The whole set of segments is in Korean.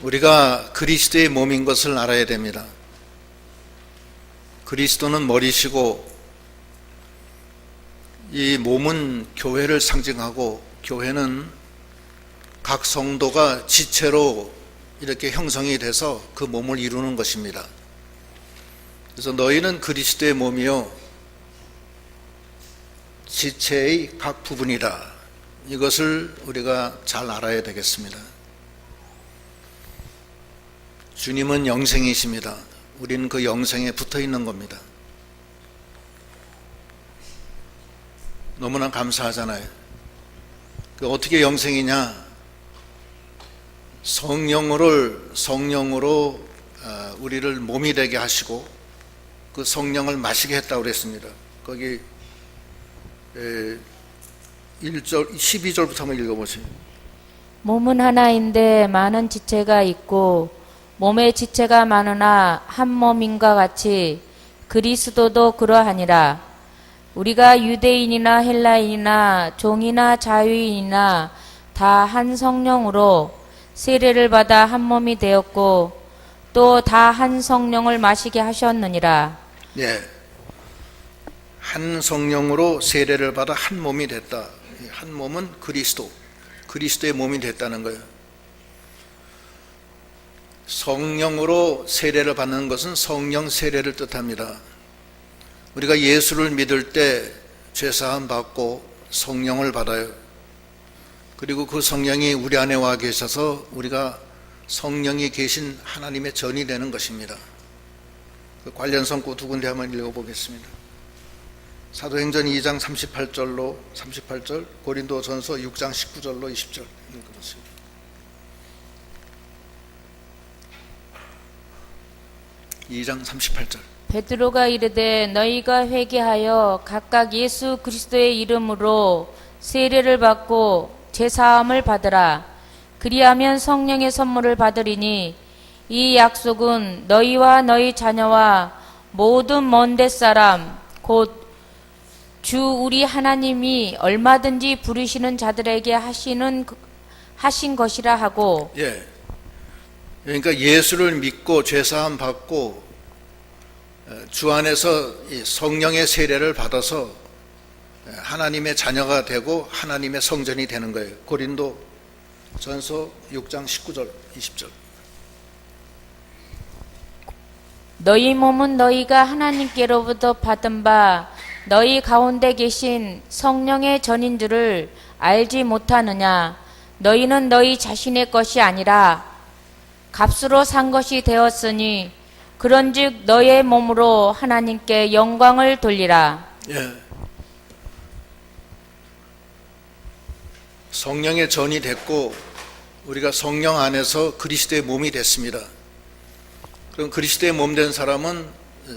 우리가 그리스도의 몸인 것을 알아야 됩니다. 그리스도는 머리시고 이 몸은 교회를 상징하고 교회는 각 성도가 지체로 이렇게 형성이 돼서 그 몸을 이루는 것입니다. 그래서 너희는 그리스도의 몸이요 지체의 각 부분이다. 이것을 우리가 잘 알아야 되겠습니다. 주님은 영생이십니다. 우리는 그 영생에 붙어 있는 겁니다. 너무나 감사하잖아요. 어떻게 영생이냐? 성령으로 우리를 몸이 되게 하시고 그 성령을 마시게 했다고 그랬습니다. 거기 1절, 12절부터 한번 읽어보세요. 몸은 하나인데 많은 지체가 있고 몸의 지체가 많으나 한 몸인과 같이 그리스도도 그러하니라. 우리가 유대인이나 헬라인이나 종이나 자유인이나 다 한 성령으로 세례를 받아 한 몸이 되었고 또 다 한 성령을 마시게 하셨느니라. 예, 한 성령으로 세례를 받아 한 몸이 됐다. 한 몸은 그리스도의 몸이 됐다는 거예요. 성령으로 세례를 받는 것은 성령 세례를 뜻합니다. 우리가 예수를 믿을 때 죄사함 받고 성령을 받아요. 그리고 그 성령이 우리 안에 와 계셔서 우리가 성령이 계신 하나님의 전이 되는 것입니다. 그 관련 성구 두 군데 한번 읽어보겠습니다. 사도행전 2장 38절, 고린도전서 6장 19절로 20절 읽어보세요. (2장 38절) 베드로가 이르되 너희가 회개하여 각각 예수 그리스도의 이름으로 세례를 받고 제사함을 받으라. 그리하면 성령의 선물을 받으리니 이 약속은 너희와 너희 자녀와 모든 먼 데 사람 곧 주 우리 하나님이 얼마든지 부르시는 자들에게 하신 것이라 하고. 예. 그러니까 예수를 믿고 죄사함 받고 주 안에서 성령의 세례를 받아서 하나님의 자녀가 되고 하나님의 성전이 되는 거예요. 고린도 전서 6장 19절 20절. 너희 몸은 너희가 하나님께로부터 받은 바 너희 가운데 계신 성령의 전인 줄을 알지 못하느냐. 너희는 너희 자신의 것이 아니라 값으로 산 것이 되었으니 그런즉 너의 몸으로 하나님께 영광을 돌리라. 예. 성령의 전이 됐고 우리가 성령 안에서 그리스도의 몸이 됐습니다. 그럼 그리스도의 몸 된 사람은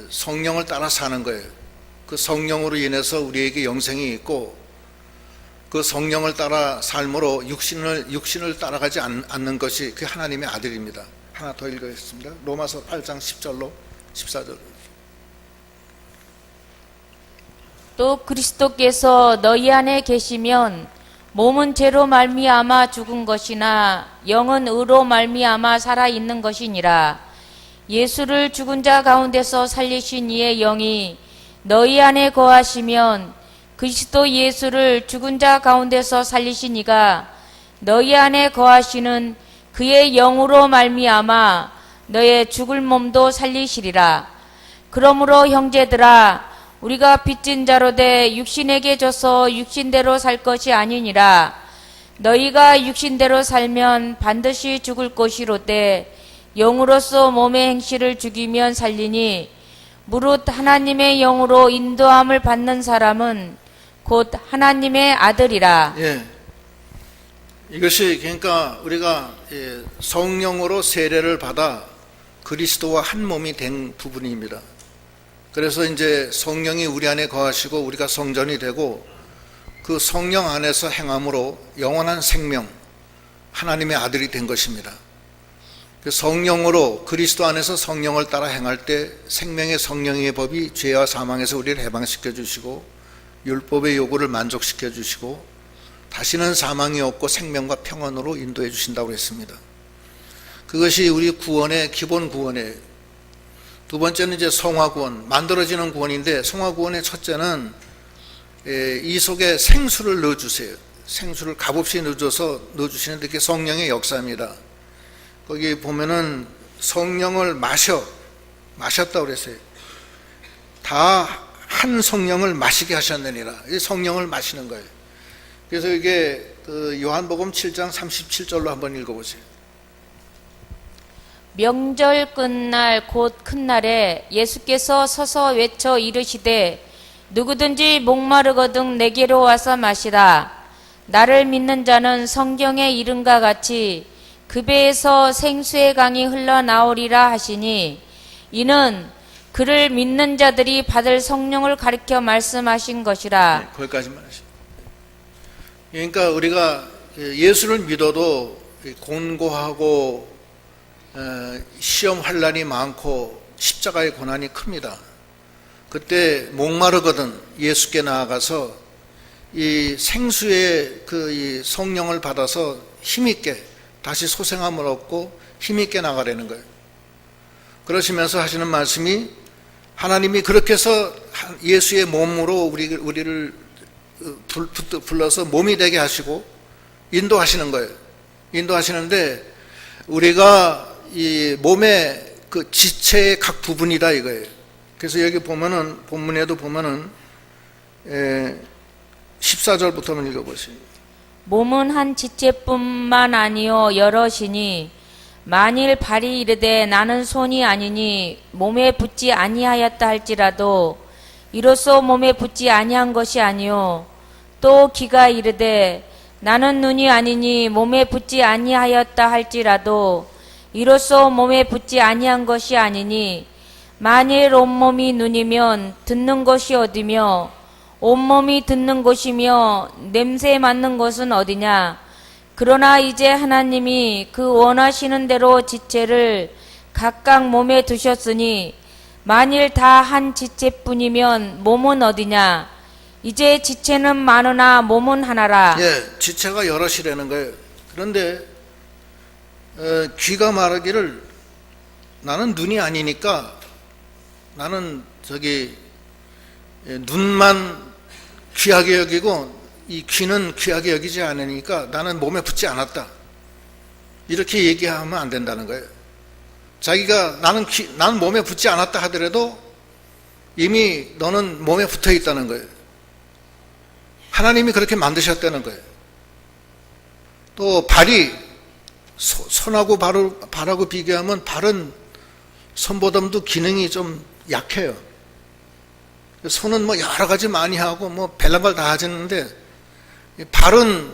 성령을 따라 사는 거예요. 그 성령으로 인해서 우리에게 영생이 있고 그 성령을 따라 삶으로 육신을 따라가지 않는 것이 그 하나님의 아들입니다. 하나 더 읽어보겠습니다. 로마서 8장 10절로 14절. 또 그리스도께서 너희 안에 계시면 몸은 죄로 말미암아 죽은 것이나 영은 의로 말미암아 살아 있는 것이니라. 예수를 죽은 자 가운데서 살리신 이의 영이 너희 안에 거하시면 그리스도 예수를 죽은 자 가운데서 살리신 이가 너희 안에 거하시는 그의 영으로 말미암아 너의 죽을 몸도 살리시리라. 그러므로 형제들아 우리가 빚진 자로 돼 육신에게 져서 육신대로 살 것이 아니니라. 너희가 육신대로 살면 반드시 죽을 것이로되 영으로서 몸의 행실을 죽이면 살리니 무릇 하나님의 영으로 인도함을 받는 사람은 곧 하나님의 아들이라. 예. 이것이 그러니까 우리가 성령으로 세례를 받아 그리스도와 한 몸이 된 부분입니다. 그래서 이제 성령이 우리 안에 거하시고 우리가 성전이 되고 그 성령 안에서 행함으로 영원한 생명, 하나님의 아들이 된 것입니다. 성령으로 그리스도 안에서 성령을 따라 행할 때 생명의 성령의 법이 죄와 사망에서 우리를 해방시켜 주시고 율법의 요구를 만족시켜 주시고 다시는 사망이 없고 생명과 평안으로 인도해 주신다고 했습니다. 그것이 우리 구원의 기본 구원이에요. 두 번째는 이제 성화 구원, 만들어지는 구원인데, 성화 구원의 첫째는 이 속에 생수를 넣어주세요. 생수를 값없이 넣어주시는 그게 성령의 역사입니다. 거기 보면은 성령을 마셨다고 그랬어요. 다 한 성령을 마시게 하셨느니라. 이 성령을 마시는 거예요. 그래서 이게 그 요한복음 7장 37절로 한번 읽어보세요. 명절 끝날 곧 큰 날에 예수께서 서서 외쳐 이르시되 누구든지 목마르거든 내게로 와서 마시라. 나를 믿는 자는 성경의 이름과 같이 그 배에서 생수의 강이 흘러나오리라 하시니, 이는 그를 믿는 자들이 받을 성령을 가리켜 말씀하신 것이라. 네, 거기까지만 하시죠. 그러니까 우리가 예수를 믿어도 곤고하고 시험 환란이 많고 십자가의 고난이 큽니다. 그때 목마르거든 예수께 나아가서 이 생수의 이 성령을 받아서 힘있게 다시 소생함을 얻고 힘있게 나가라는 거예요. 그러시면서 하시는 말씀이, 하나님이 그렇게 해서 예수의 몸으로 우리를 불러서 몸이 되게 하시고 인도하시는 거예요. 인도하시는데 우리가 이 몸의 그 지체의 각 부분이다 이거예요. 그래서 여기 보면은 본문에도 보면은 14절부터 한번 읽어보세요. 몸은 한 지체뿐만 아니요 여럿이니 만일 발이 이르되 나는 손이 아니니 몸에 붙지 아니하였다 할지라도 이로써 몸에 붙지 아니한 것이 아니요, 또 귀가 이르되 나는 눈이 아니니 몸에 붙지 아니하였다 할지라도 이로써 몸에 붙지 아니한 것이 아니니, 만일 온몸이 눈이면 듣는 것이 어디며 온몸이 듣는 것이며 냄새 맡는 것은 어디냐. 그러나 이제 하나님이 그 원하시는 대로 지체를 각각 몸에 두셨으니 만일 다 한 지체뿐이면 몸은 어디냐. 이제 지체는 많으나 몸은 하나라. 예, 지체가 여럿이라는 거예요. 그런데 귀가 말하기를 나는 눈이 아니니까 나는 눈만 귀하게 여기고 이 귀는 귀하게 여기지 않으니까 나는 몸에 붙지 않았다. 이렇게 얘기하면 안 된다는 거예요. 자기가 나는 몸에 붙지 않았다 하더라도 이미 너는 몸에 붙어 있다는 거예요. 하나님이 그렇게 만드셨다는 거예요. 또 발이 손하고 발하고 비교하면 발은 손보다도 기능이 좀 약해요. 손은 뭐 여러 가지 많이 하고 뭐 별난 걸 다 하시는데 발은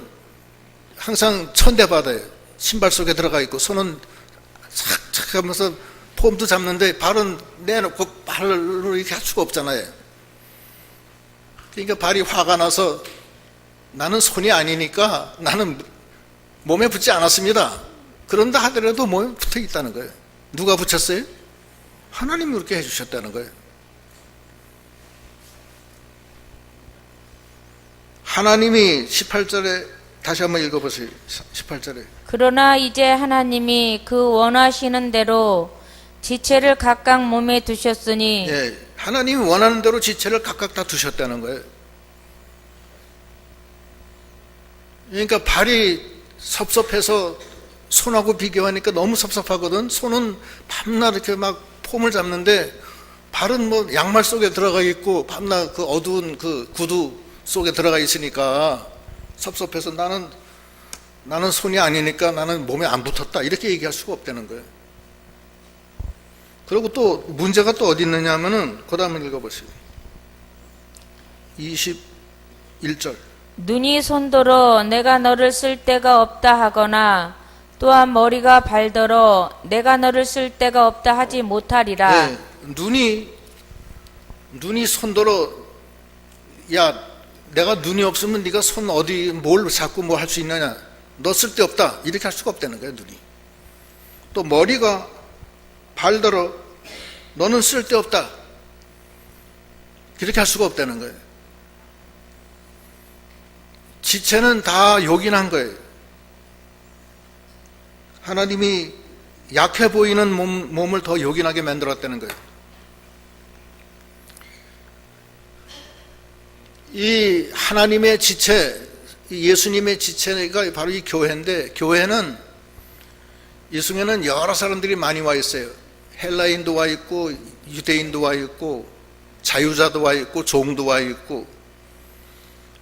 항상 천대받아요. 신발 속에 들어가 있고 손은 착착 하면서 폼도 잡는데 발은 내놓고 발로 이렇게 할 수가 없잖아요. 그러니까 발이 화가 나서 나는 손이 아니니까 나는 몸에 붙지 않았습니다. 그런다 하더라도 몸에 붙어 있다는 거예요. 누가 붙였어요? 하나님이 그렇게 해주셨다는 거예요. 하나님이 18절에 다시 한번 읽어보세요. 18절에. 그러나 이제 하나님이 그 원하시는 대로 지체를 각각 몸에 두셨으니, 예, 하나님이 원하는 대로 지체를 각각 다 두셨다는 거예요. 그러니까 발이 섭섭해서 손하고 비교하니까 너무 섭섭하거든. 손은 밤낮 이렇게 막 폼을 잡는데 발은 뭐 양말 속에 들어가 있고 밤낮 그 어두운 그 구두 속에 들어가 있으니까 섭섭해서 나는 손이 아니니까 나는 몸에 안 붙었다 이렇게 얘기할 수가 없다는 거예요. 그리고 또 문제가 또 어디 있느냐 하면은 그 다음에 읽어보세요. 21절. 눈이 손더러 내가 너를 쓸 데가 없다 하거나 또한 머리가 발더러 내가 너를 쓸 데가 없다 하지 못하리라. 네, 눈이 손더러 야 내가 눈이 없으면 네가 손 어디 뭘 잡고 뭐 할 수 있느냐, 너 쓸데없다 이렇게 할 수가 없다는 거예요. 눈이. 또 머리가 발더러 너는 쓸데없다 이렇게 할 수가 없다는 거예요. 지체는 다 요긴한 거예요. 하나님이 약해 보이는 몸을 더 요긴하게 만들었다는 거예요. 이 하나님의 지체, 예수님의 지체가 바로 이 교회인데, 교회는 이 중에는 여러 사람들이 많이 와 있어요. 헬라인도 와 있고, 유대인도 와 있고, 자유자도 와 있고, 종도 와 있고,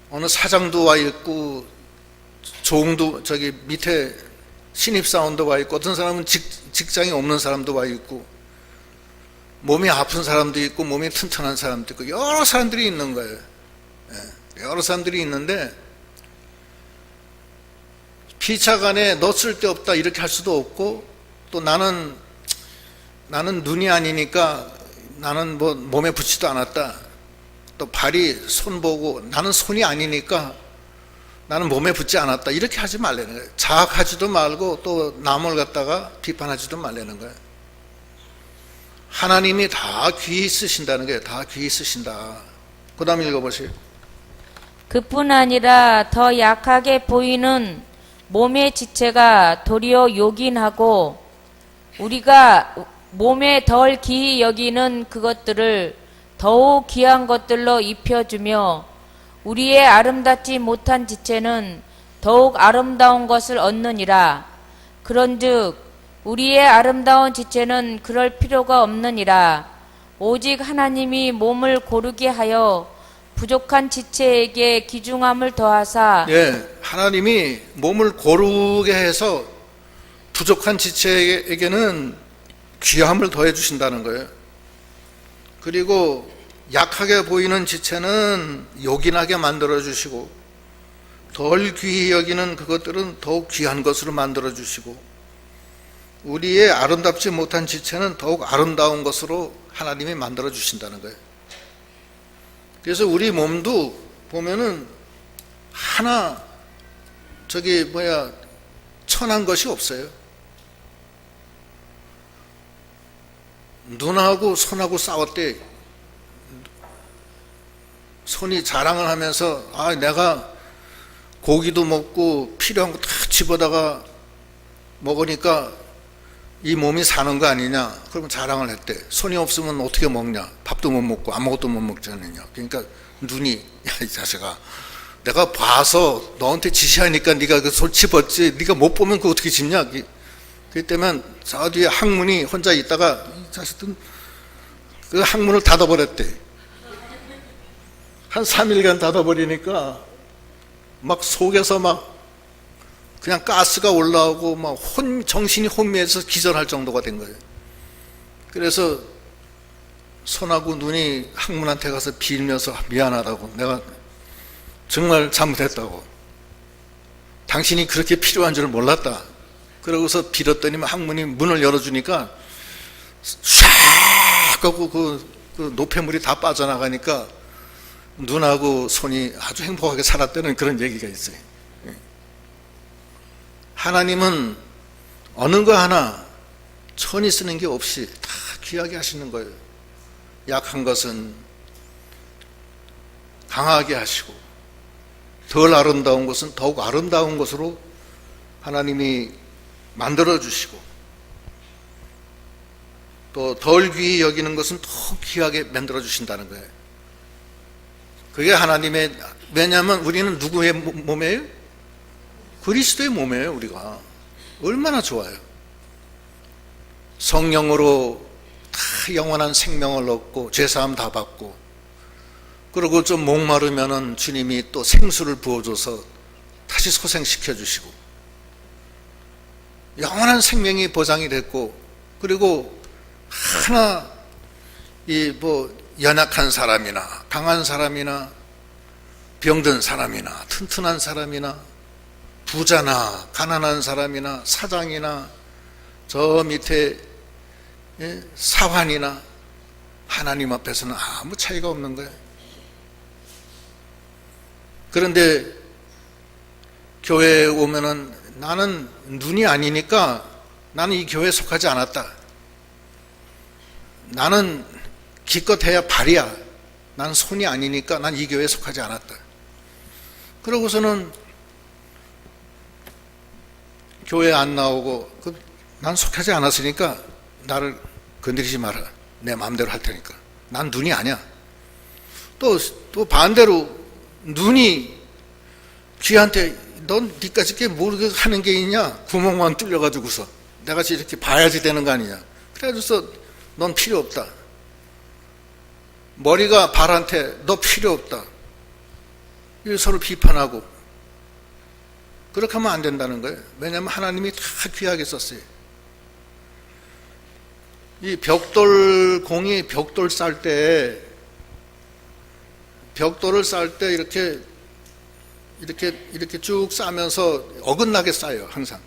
어느 사장도 와 있고, 종도 저기 밑에 신입사원도 와 있고, 어떤 사람은 직장이 없는 사람도 와 있고, 몸이 아픈 사람도 있고, 몸이 튼튼한 사람도 있고, 여러 사람들이 있는 거예요. 여러 사람들이 있는데, 피차간에 너 쓸데없다 이렇게 할 수도 없고, 또 나는 눈이 아니니까 나는 뭐 몸에 붙지도 않았다. 또 발이 손 보고 나는 손이 아니니까 나는 몸에 붙지 않았다. 이렇게 하지 말라는 거예요. 자학하지도 말고 또 남을 갖다가 비판하지도 말라는 거예요. 하나님이 다 귀히 쓰신다는 거예요. 다 귀히 쓰신다. 그 다음 읽어보세요. 그뿐 아니라 더 약하게 보이는 몸의 지체가 도리어 요긴하고 우리가 몸에 덜 귀히 여기는 그것들을 더욱 귀한 것들로 입혀주며 우리의 아름답지 못한 지체는 더욱 아름다운 것을 얻느니라. 그런즉 우리의 아름다운 지체는 그럴 필요가 없느니라. 오직 하나님이 몸을 고르게 하여 부족한 지체에게 귀중함을 더하사 하나님이 몸을 고르게 해서 부족한 지체에게는 귀함을 더해 주신다는 거예요. 그리고 약하게 보이는 지체는 요긴하게 만들어 주시고 덜 귀히 여기는 그것들은 더욱 귀한 것으로 만들어 주시고 우리의 아름답지 못한 지체는 더욱 아름다운 것으로 하나님이 만들어 주신다는 거예요. 그래서 우리 몸도 보면은 하나 천한 것이 없어요. 눈하고 손하고 싸웠대. 손이 자랑을 하면서 내가 고기도 먹고 필요한 거 다 집어다가 먹으니까 이 몸이 사는 거 아니냐. 그러면 자랑을 했대. 손이 없으면 어떻게 먹냐. 밥도 못 먹고 아무것도 못 먹지 않느냐. 그러니까 눈이 이 자식아 내가 봐서 너한테 지시하니까 네가 그 손 집었지. 네가 못 보면 그거 어떻게 집냐. 그때면 저 뒤에 항문이 혼자 있다가 이 자식들은 그 항문을 닫아버렸대. 한 3일간 닫아버리니까 막 속에서 막 그냥 가스가 올라오고 막 정신이 혼미해서 기절할 정도가 된 거예요. 그래서 손하고 눈이 항문한테 가서 빌면서 미안하다고, 내가 정말 잘못했다고, 당신이 그렇게 필요한 줄 몰랐다. 그러고서 빌었더니 항문이 문을 열어주니까 샥 하고 그 노폐물이 다 빠져나가니까 눈하고 손이 아주 행복하게 살았다는 그런 얘기가 있어요. 하나님은 어느 거 하나 천히 쓰는 게 없이 다 귀하게 하시는 거예요. 약한 것은 강하게 하시고 덜 아름다운 것은 더욱 아름다운 것으로 하나님이 만들어 주시고 또 덜 귀히 여기는 것은 더 귀하게 만들어 주신다는 거예요. 그게 하나님의, 왜냐하면 우리는 누구의 몸이에요? 그리스도의 몸이에요. 우리가 얼마나 좋아요. 성령으로 다 영원한 생명을 얻고 죄사함 다 받고, 그리고 좀 목마르면은 주님이 또 생수를 부어줘서 다시 소생시켜 주시고 영원한 생명이 보장이 됐고, 그리고 하나 연약한 사람이나 강한 사람이나 병든 사람이나 튼튼한 사람이나 부자나 가난한 사람이나 사장이나 저 밑에 사환이나 하나님 앞에서는 아무 차이가 없는 거예요. 그런데 교회에 오면은 나는 눈이 아니니까 나는 이 교회에 속하지 않았다. 나는 기껏해야 발이야. 난 손이 아니니까 난 이 교회에 속하지 않았다. 그러고서는 교회 안 나오고 난 속하지 않았으니까 나를 건드리지 마라. 내 마음대로 할 테니까. 난 눈이 아니야. 또 반대로 눈이 귀한테 넌 니까지 게 모르게 하는 게 있냐? 구멍만 뚫려가지고서 내가 이렇게 봐야지 되는 거 아니냐? 그래서 넌 필요 없다. 머리가 발한테 너 필요 없다. 서로 비판하고 그렇게 하면 안 된다는 거예요. 왜냐하면 하나님이 다 귀하게 썼어요. 이 벽돌공이 벽돌을 쌀 때 이렇게 쭉 싸면서 어긋나게 쌓여요. 항상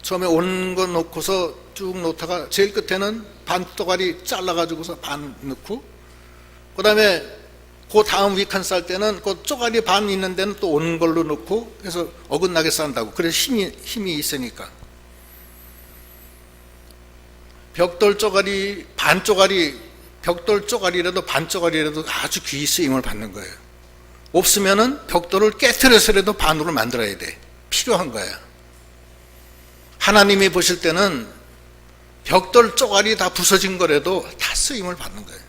처음에 온 거 놓고서 쭉 놓다가 제일 끝에는 반 쪼가리 잘라가지고서 반 넣고, 그 다음에 그 다음 위칸 쌀 때는 그 쪼가리 반 있는 데는 또 온 걸로 넣고 해서 어긋나게 싼다고. 그래서 힘이 있으니까. 벽돌 쪼가리 반 쪼가리, 벽돌 쪼가리라도 반 쪼가리라도 아주 귀히 쓰임을 받는 거예요. 없으면은 벽돌을 깨트려서라도 반으로 만들어야 돼. 필요한 거야. 하나님이 보실 때는 벽돌 쪼가리 다 부서진 거라도 다 쓰임을 받는 거예요.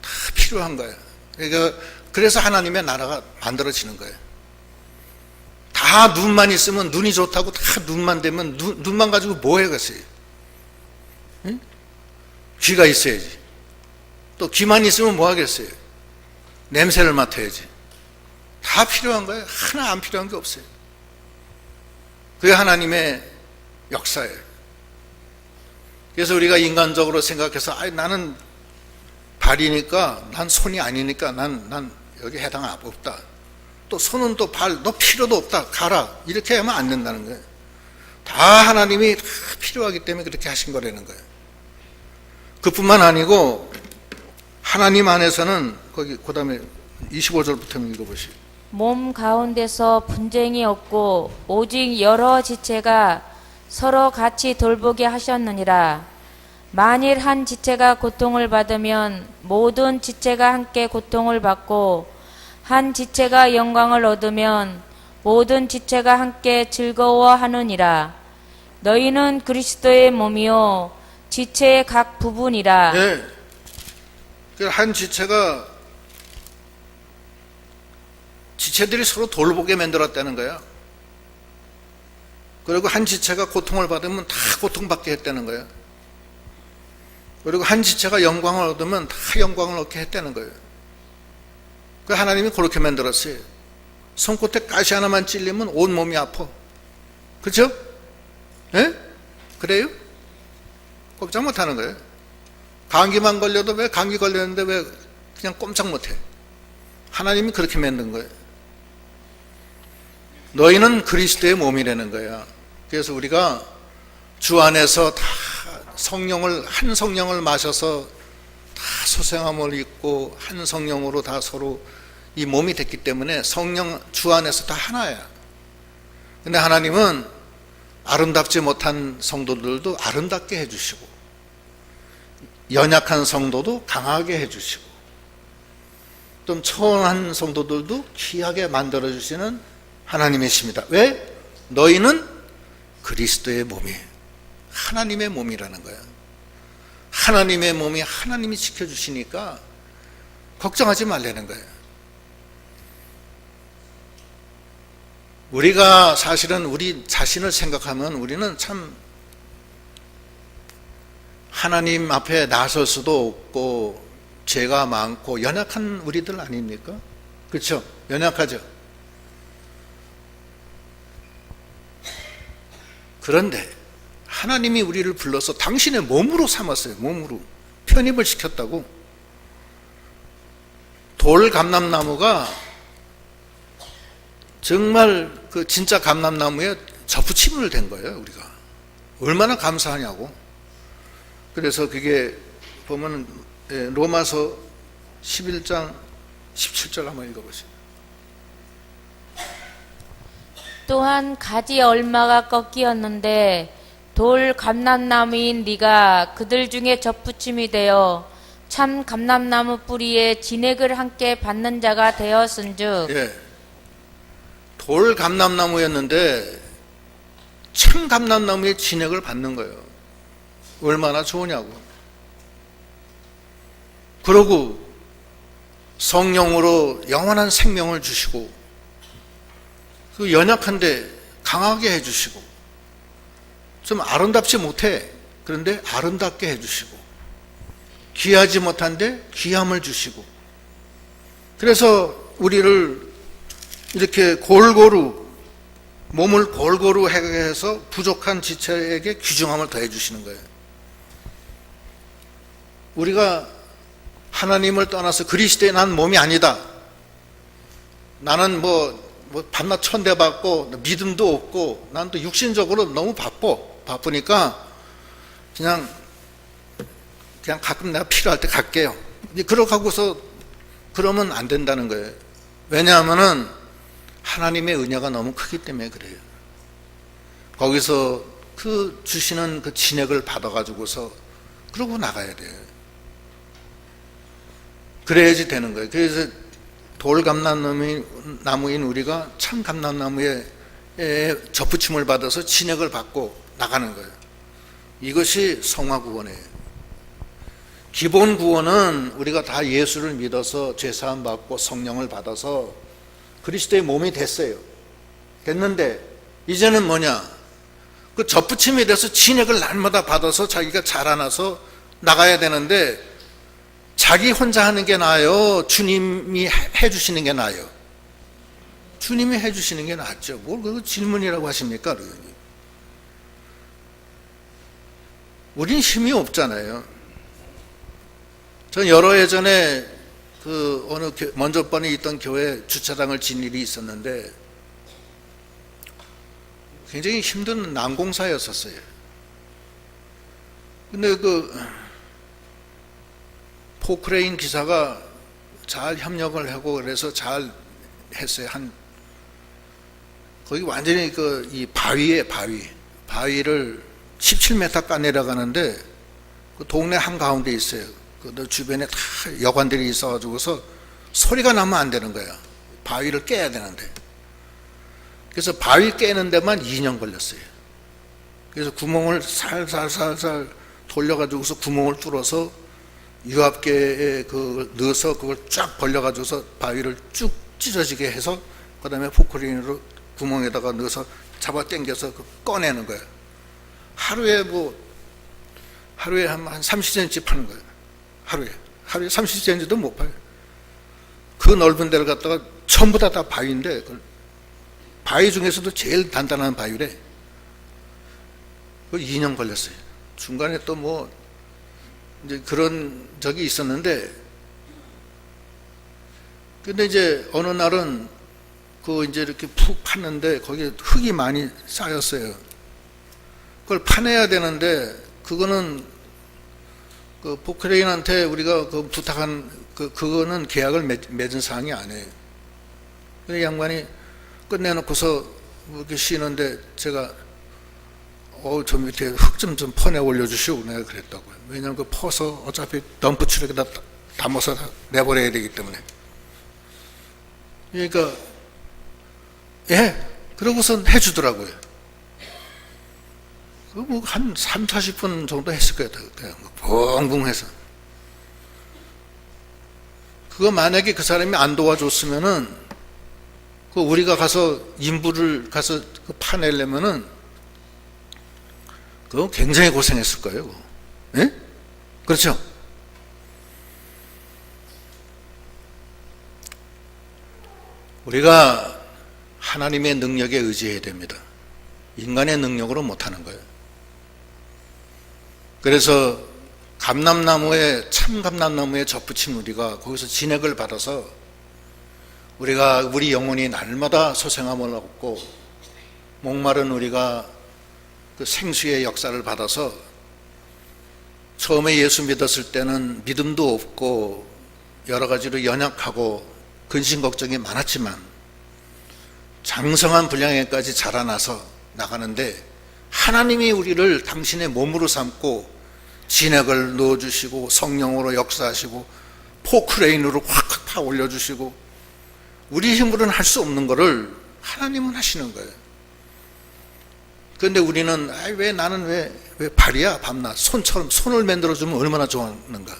다 필요한 거예요. 그러니까 그래서 하나님의 나라가 만들어지는 거예요. 다 눈만 있으면, 눈이 좋다고 다 눈만 되면 눈만 가지고 뭐 해겠어요? 응? 귀가 있어야지. 또 귀만 있으면 뭐 하겠어요? 냄새를 맡아야지. 다 필요한 거예요. 하나 안 필요한 게 없어요. 그게 하나님의 역사예요. 그래서 우리가 인간적으로 생각해서 나는 발이니까, 난 손이 아니니까 난 여기 해당 없다. 또 손은 또 발, 너 필요도 없다. 가라. 이렇게 하면 안 된다는 거예요. 다 하나님이 다 필요하기 때문에 그렇게 하신 거라는 거예요. 그뿐만 아니고 하나님 안에서는 거기 그 다음에 25절부터 읽어보시죠. 몸 가운데서 분쟁이 없고 오직 여러 지체가 서로 같이 돌보게 하셨느니라. 만일 한 지체가 고통을 받으면 모든 지체가 함께 고통을 받고, 한 지체가 영광을 얻으면 모든 지체가 함께 즐거워하느니라. 너희는 그리스도의 몸이요 지체의 각 부분이라. 네. 한 지체들이 서로 돌보게 만들었다는 거야. 그리고 한 지체가 고통을 받으면 다 고통받게 했다는 거야. 그리고 한 지체가 영광을 얻으면 다 영광을 얻게 했다는 거예요. 그 하나님이 그렇게 만들었어요. 손끝에 가시 하나만 찔리면 온 몸이 아파. 그렇죠? 예? 그래요? 꼼짝 못하는 거예요. 감기만 걸려도 왜 감기 걸렸는데 왜 그냥 꼼짝 못해? 하나님이 그렇게 만든 거예요. 너희는 그리스도의 몸이라는 거야. 그래서 우리가 주 안에서 다 한 성령을 마셔서 다 소생함을 입고 한 성령으로 다 서로 이 몸이 됐기 때문에 주 안에서 다 하나야. 근데 하나님은 아름답지 못한 성도들도 아름답게 해주시고, 연약한 성도도 강하게 해주시고, 좀 초원한 성도들도 귀하게 만들어주시는 하나님이십니다. 왜? 너희는 그리스도의 몸이에요. 하나님의 몸이라는 거예요. 하나님의 몸이 하나님이 지켜주시니까 걱정하지 말라는 거예요. 우리가 사실은 우리 자신을 생각하면 우리는 참 하나님 앞에 나설 수도 없고 죄가 많고 연약한 우리들 아닙니까? 그렇죠? 연약하죠? 그런데 하나님이 우리를 불러서 당신의 몸으로 삼았어요. 몸으로 편입을 시켰다고. 돌 감람나무가 정말 그 진짜 감람나무에 접붙임을 된 거예요. 우리가 얼마나 감사하냐고. 그래서 그게 보면 로마서 11장 17절 한번 읽어보세요. 또한 가지 얼마가 꺾이었는데 돌 감람나무인 네가 그들 중에 접붙임이 되어 참 감람나무 뿌리에 진액을 함께 받는 자가 되었은즉. 예. 돌 감람나무였는데 참 감람나무의 진액을 받는 거예요. 얼마나 좋으냐고. 그러고 성령으로 영원한 생명을 주시고, 그 연약한데 강하게 해주시고, 좀 아름답지 못해. 그런데 아름답게 해주시고, 귀하지 못한데 귀함을 주시고, 그래서 우리를 이렇게 골고루, 몸을 골고루 해서 부족한 지체에게 귀중함을 더해 주시는 거예요. 우리가 하나님을 떠나서 그리스도의 난 몸이 아니다, 나는 뭐 밤낮 천대받고 믿음도 없고 난 또 육신적으로 너무 바쁘니까 그냥 가끔 내가 필요할 때 갈게요, 그러고 하고서 그러면 안 된다는 거예요. 왜냐하면은 하나님의 은혜가 너무 크기 때문에 그래요. 거기서 그 주시는 그 진액을 받아가지고서 그러고 나가야 돼요. 그래야지 되는 거예요. 그래서 돌감람나무인 우리가 참 감람나무에 접붙임을 받아서 진액을 받고 나가는 거예요. 이것이 성화구원이에요. 기본 구원은 우리가 다 예수를 믿어서 죄사함 받고 성령을 받아서 그리스도의 몸이 됐어요. 됐는데 이제는 뭐냐, 그 접붙임이 돼서 진액을 날마다 받아서 자기가 자라나서 나가야 되는데, 자기 혼자 하는 게 나아요, 주님이 해주시는 게 나아요? 주님이 해주시는 게 낫죠. 뭘 그거 질문이라고 하십니까? 우린 힘이 없잖아요. 전 여러 해 전에 그 어느 먼저 번에 있던 교회 주차장을 진 일이 있었는데 굉장히 힘든 난공사였었어요. 근데 그 포크레인 기사가 잘 협력을 하고 그래서 잘 했어요. 거기 완전히 이 바위를 17m 까내려가는데 그 동네 한가운데 있어요. 그 주변에 다 여관들이 있어가지고서 소리가 나면 안 되는 거야. 바위를 깨야 되는데. 그래서 바위 깨는 데만 2년 걸렸어요. 그래서 구멍을 살살살살 돌려가지고서 구멍을 뚫어서 유압계에 넣어서 그걸 쫙 벌려가지고서 바위를 쭉 찢어지게 해서 그 다음에 포크레인으로 구멍에다가 넣어서 잡아 당겨서 꺼내는 거예요. 하루에 한 30cm 파는 거예요. 하루에 30cm도 못 파요. 그 넓은 데를 갖다가 전부 다 바위인데, 바위 중에서도 제일 단단한 바위래. 2년 걸렸어요. 중간에 또 이제 그런 적이 있었는데, 근데 이제 어느 날은 이제 이렇게 푹 팠는데 거기에 흙이 많이 쌓였어요. 그걸 파내야 되는데, 그거는 그 포크레인한테 우리가 부탁한 그거는 계약을 맺은 사항이 아니에요. 근데 양반이 끝내놓고서 이렇게 쉬는데 제가 저 밑에 흙 좀 퍼내 올려주시오, 내가 그랬다고요. 왜냐하면 퍼서 어차피 덤프 트럭에다 담아서 내버려야 되기 때문에. 그러니까 그러고선 해주더라고요. 한 30-40분 정도 했을 거예요. 그냥 붕붕해서. 그거 만약에 그 사람이 안 도와줬으면은, 우리가 가서 인부를 가서 파내려면은, 그거 굉장히 고생했을 거예요. 예? 그렇죠? 우리가 하나님의 능력에 의지해야 됩니다. 인간의 능력으로 못하는 거예요. 그래서 참 감람나무에 접붙인 우리가 거기서 진액을 받아서 우리 영혼이 날마다 소생함을 얻고, 목마른 우리가 그 생수의 역사를 받아서, 처음에 예수 믿었을 때는 믿음도 없고 여러 가지로 연약하고 근심 걱정이 많았지만 장성한 분량에까지 자라나서 나가는데, 하나님이 우리를 당신의 몸으로 삼고 진액을 넣어주시고 성령으로 역사하시고 포크레인으로 확 파 올려주시고, 우리 힘으로는 할 수 없는 거를 하나님은 하시는 거예요. 그런데 우리는 왜 나는 왜 발이야 밤낮 손처럼 손을 만들어주면 얼마나 좋아하는가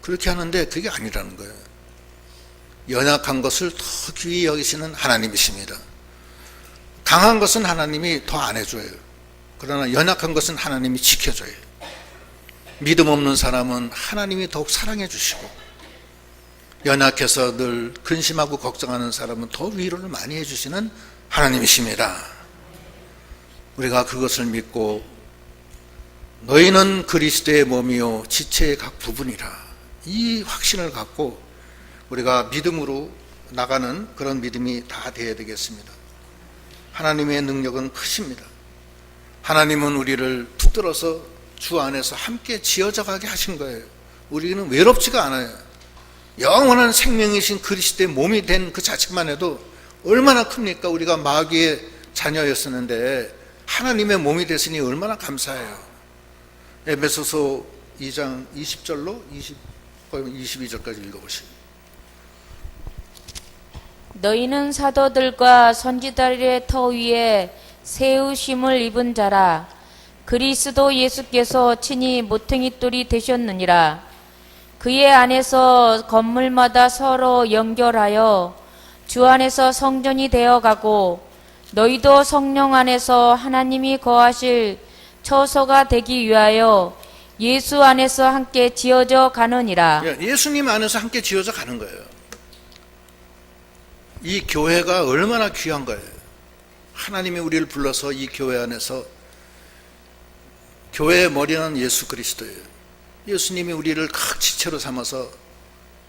그렇게 하는데 그게 아니라는 거예요. 연약한 것을 더 귀히 여기시는 하나님이십니다. 강한 것은 하나님이 더 안 해줘요. 그러나 연약한 것은 하나님이 지켜줘요. 믿음 없는 사람은 하나님이 더욱 사랑해 주시고 연약해서 늘 근심하고 걱정하는 사람은 더 위로를 많이 해주시는 하나님이십니다. 우리가 그것을 믿고 너희는 그리스도의 몸이요 지체의 각 부분이라 이 확신을 갖고 우리가 믿음으로 나가는 그런 믿음이 다 되어야 되겠습니다. 하나님의 능력은 크십니다. 하나님은 우리를 붙들어서 주 안에서 함께 지어져 가게 하신 거예요. 우리는 외롭지가 않아요. 영원한 생명이신 그리스도의 몸이 된 그 자체만 해도 얼마나 큽니까? 우리가 마귀의 자녀였었는데 하나님의 몸이 됐으니 얼마나 감사해요. 에베소서 2장 20절로 22절까지 읽어보시죠. 너희는 사도들과 선지자들의 터 위에 세우심을 입은 자라. 그리스도 예수께서 친히 모퉁이 돌이 되셨느니라. 그의 안에서 건물마다 서로 연결하여 주 안에서 성전이 되어가고 너희도 성령 안에서 하나님이 거하실 처소가 되기 위하여 예수 안에서 함께 지어져 가느니라. 예수님 안에서 함께 지어져 가는 거예요. 이 교회가 얼마나 귀한 거예요. 하나님이 우리를 불러서 이 교회 안에서 교회의 머리는 예수 그리스도예요. 예수님이 우리를 각 지체로 삼아서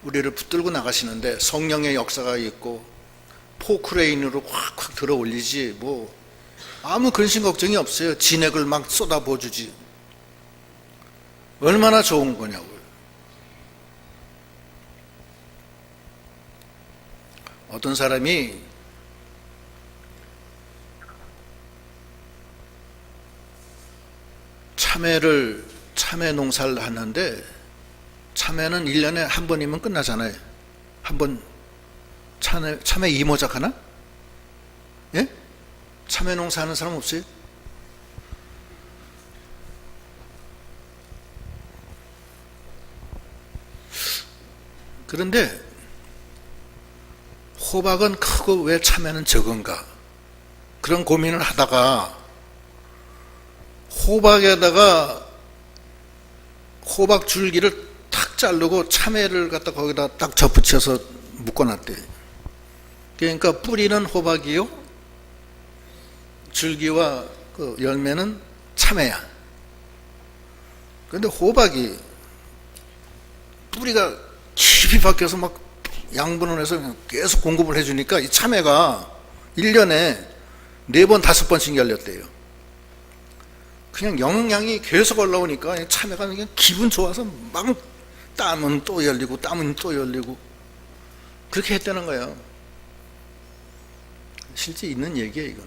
우리를 붙들고 나가시는데 성령의 역사가 있고 포크레인으로 콱콱 들어 올리지 뭐 아무 근심 걱정이 없어요. 진액을 막 쏟아부어 주지. 얼마나 좋은 거냐고요. 어떤 사람이 참외 농사를 하는데 참외는 1년에 한 번이면 끝나잖아요. 한 번 참외 이모작 하나? 예? 참외 농사 하는 사람 없어요? 그런데 호박은 크고 왜 참외는 적은가? 그런 고민을 하다가 호박에다가 호박 줄기를 탁 자르고 참외를 갖다 거기다 딱 접붙여서 묶어놨대. 그러니까 뿌리는 호박이요, 줄기와 그 열매는 참외야. 그런데 호박이 뿌리가 깊이 박혀서 막 양분을 해서 계속 공급을 해주니까 이 참외가 1년에 4번, 5번씩 열렸대요. 그냥 영양이 계속 올라오니까 참외가 그냥 기분 좋아서 막 땀은 또 열리고 땀은 또 열리고 그렇게 했다는 거예요. 실제 있는 얘기예요, 이건.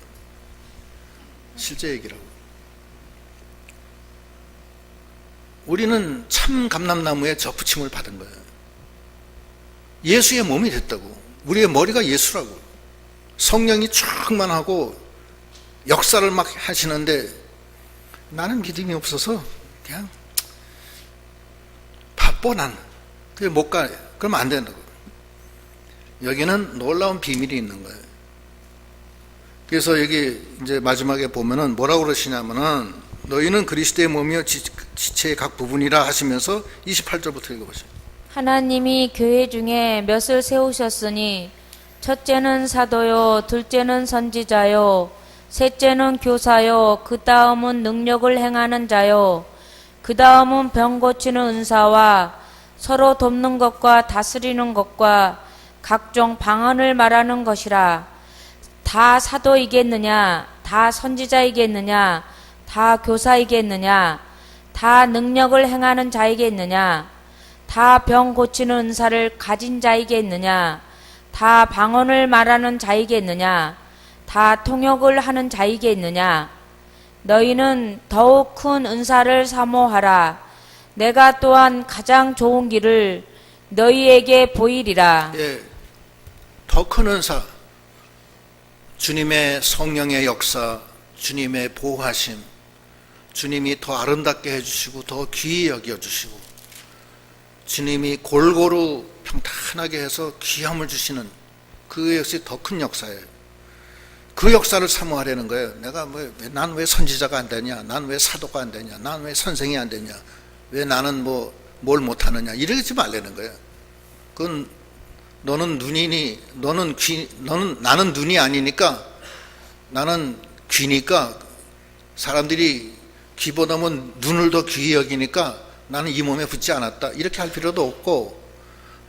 실제 얘기라고. 우리는 참 감람나무에 접붙임을 받은 거예요. 예수의 몸이 됐다고. 우리의 머리가 예수라고. 성령이 충만하고 역사를 막 하시는데 나는 믿음이 없어서 그냥 바빠 난. 그게 못 가. 그러면 안 된다고. 여기는 놀라운 비밀이 있는 거예요. 그래서 여기 이제 마지막에 보면은 뭐라고 그러시냐면은 너희는 그리스도의 몸이요 지체의 각 부분이라 하시면서 28절부터 읽어보세요. 하나님이 교회 중에 몇을 세우셨으니 첫째는 사도요, 둘째는 선지자요, 셋째는 교사요, 그 다음은 능력을 행하는 자요, 그 다음은 병 고치는 은사와 서로 돕는 것과 다스리는 것과 각종 방언을 말하는 것이라. 다 사도이겠느냐? 다 선지자이겠느냐? 다 교사이겠느냐? 다 능력을 행하는 자이겠느냐? 다 병 고치는 은사를 가진 자이겠느냐? 다 방언을 말하는 자이겠느냐? 다 통역을 하는 자이겠느냐? 너희는 더욱 큰 은사를 사모하라. 내가 또한 가장 좋은 길을 너희에게 보이리라. 예, 더 큰 은사, 주님의 성령의 역사, 주님의 보호하심, 주님이 더 아름답게 해주시고 더 귀히 여겨주시고 주님이 골고루 평탄하게 해서 귀함을 주시는 그 역시 더 큰 역사예요. 그 역사를 사모하려는 거예요. 내가 난 왜 선지자가 안 되냐, 난 왜 사도가 안 되냐, 난 왜 선생이 안 되냐, 왜 나는 뭘 못하느냐, 이러지 말라는 거예요. 그건 너는 눈이니, 나는 눈이 아니니까, 나는 귀니까, 사람들이 귀보다는 눈을 더 귀히 여기니까 나는 이 몸에 붙지 않았다, 이렇게 할 필요도 없고,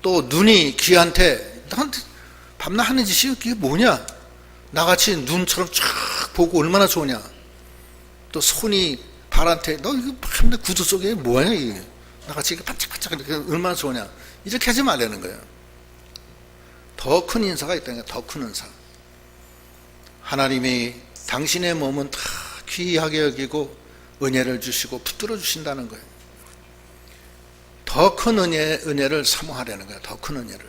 또 눈이 귀한테 나한테 밤낮 하는 짓이 그게 뭐냐, 나같이 눈처럼 쫙 보고 얼마나 좋으냐, 또 손이 발한테 너 이거 밤낮 구두 속에 뭐냐, 이게 나같이 이렇게 반짝반짝 얼마나 좋으냐, 이렇게 하지 말라는 거예요. 더 큰 인사가 있다는 거예요. 더 큰 은사. 하나님이 당신의 몸은 다 귀하게 여기고 은혜를 주시고 붙들어 주신다는 거예요. 더 큰 은혜를 사모하려는 거예요. 더 큰 은혜를.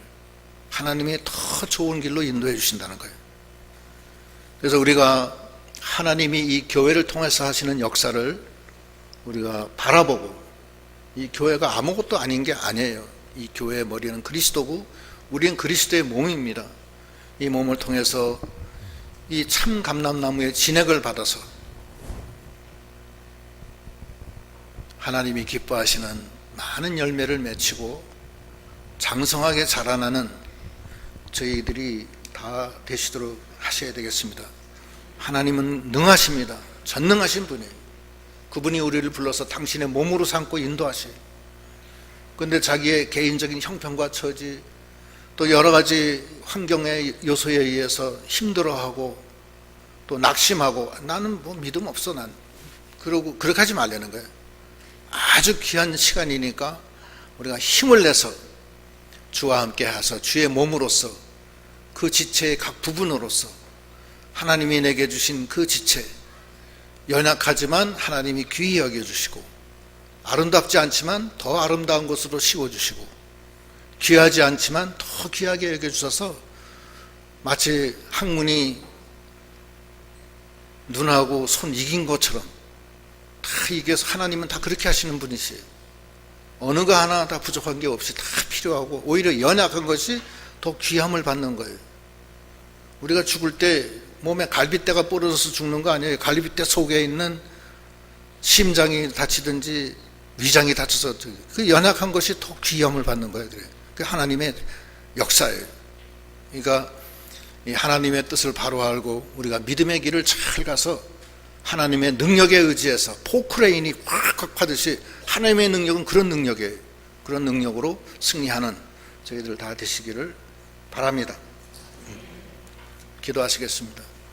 하나님이 더 좋은 길로 인도해 주신다는 거예요. 그래서 우리가 하나님이 이 교회를 통해서 하시는 역사를 우리가 바라보고, 이 교회가 아무것도 아닌 게 아니에요. 이 교회의 머리는 그리스도고 우리는 그리스도의 몸입니다. 이 몸을 통해서 이 참 감람나무의 진액을 받아서 하나님이 기뻐하시는 많은 열매를 맺히고 장성하게 자라나는 저희들이 다 되시도록 하셔야 되겠습니다. 하나님은 능하십니다. 전능하신 분이에요. 그분이 우리를 불러서 당신의 몸으로 삼고 인도하셔요. 그런데 자기의 개인적인 형편과 처지, 또 여러 가지 환경의 요소에 의해서 힘들어하고 또 낙심하고 나는 믿음 없어, 난 그러고 그렇게 하지 말라는 거예요. 아주 귀한 시간이니까 우리가 힘을 내서 주와 함께 하서 주의 몸으로서 그 지체의 각 부분으로서 하나님이 내게 주신 그 지체, 연약하지만 하나님이 귀히 여겨주시고 아름답지 않지만 더 아름다운 것으로 씌워주시고 귀하지 않지만 더 귀하게 여겨주셔서 마치 학문이 눈하고 손 이긴 것처럼 다 이겨서, 하나님은 다 그렇게 하시는 분이시에요. 어느 거 하나 다 부족한 게 없이 다 필요하고 오히려 연약한 것이 더 귀함을 받는 거예요. 우리가 죽을 때 몸에 갈빗대가 부러져서 죽는 거 아니에요. 갈빗대 속에 있는 심장이 다치든지 위장이 다쳐서 그 연약한 것이 더 귀함을 받는 거예요. 그래요. 그 하나님의 역사예요. 그러니까 이 하나님의 뜻을 바로 알고 우리가 믿음의 길을 잘 가서 하나님의 능력에 의지해서 포크레인이 꽉꽉 파듯이, 하나님의 능력은 그런 능력이에요. 그런 능력으로 승리하는 저희들 다 되시기를 바랍니다. 기도하시겠습니다.